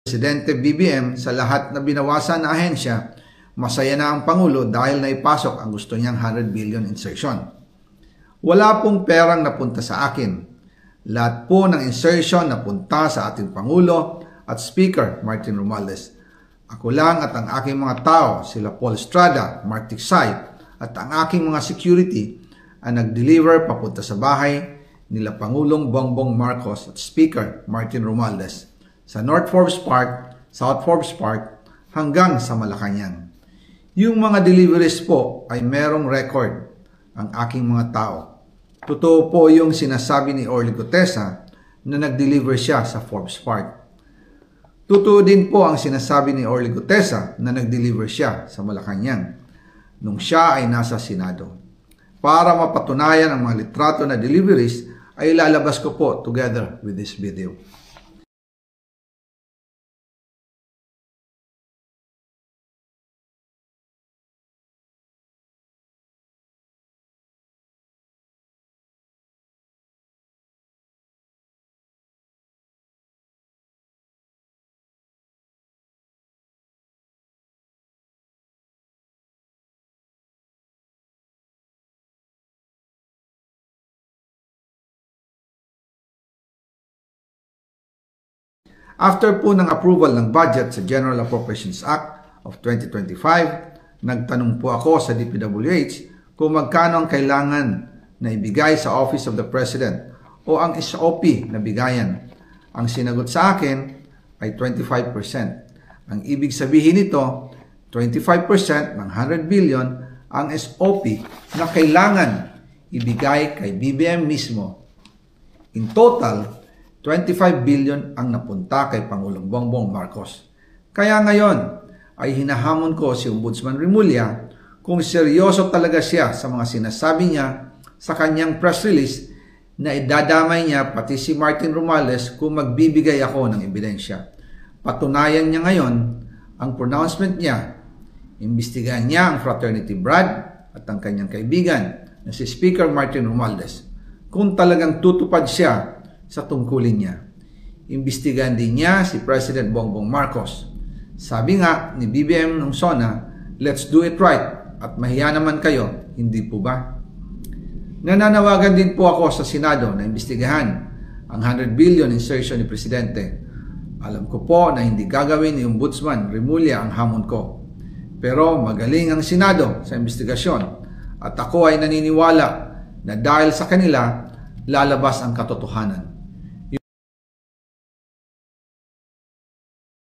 Presidente BBM sa lahat na binawasan na ahensya, masaya na ang Pangulo dahil naipasok ang gusto niyang 100 billion insertion. Wala pong perang napunta sa akin. Lahat po ng insertion napunta sa ating Pangulo at Speaker Martin Romualdez. Ako lang at ang aking mga tao, sila Paul Estrada, Mark Tiksay, at ang aking mga security ang nag-deliver papunta sa bahay nila Pangulong Bongbong Marcos at Speaker Martin Romualdez sa North Forbes Park, South Forbes Park, hanggang sa Malacanang. Yung mga deliveries po ay merong record ang aking mga tao. Totoo po yung sinasabi ni Orly Gutesa na nag-deliver siya sa Forbes Park. Totoo din po ang sinasabi ni Orly Gutesa na nag-deliver siya sa Malacanang nung siya ay nasa Senado. Para mapatunayan ang mga litrato na deliveries ay ilalabas ko po together with this video. After po ng approval ng budget sa General Appropriations Act of 2025, nagtanong po ako sa DPWH kung magkano ang kailangan na ibigay sa Office of the President o ang SOP na bigayan. Ang sinagot sa akin ay 25%. Ang ibig sabihin nito, 25% ng 100 billion ang SOP na kailangan ibigay kay BBM mismo. In total, 25 billion ang napunta kay Pangulong Bongbong Marcos. Kaya ngayon ay hinahamon ko si Ombudsman Remulla kung seryoso talaga siya sa mga sinasabi niya sa kanyang press release na idadamay niya pati si Martin Romualdez kung magbibigay ako ng ebidensya. Patunayan niya ngayon ang pronouncement niya. Imbestigahan niya ang fraternity Brad at ang kanyang kaibigan na si Speaker Martin Romualdez kung talagang tutupad siya sa tungkulin niya. Imbestigahan din niya si President Bongbong Marcos. Sabi nga ni BBM nung SONA, let's do it right at mahiya naman kayo, hindi po ba? Nananawagan din po ako sa Senado na imbestigahan ang 100 billion insertion ni Presidente. Alam ko po na hindi gagawin ni Ombudsman Remulla ang hamon ko. Pero magaling ang Senado sa imbestigasyon at ako ay naniniwala na dahil sa kanila lalabas ang katotohanan.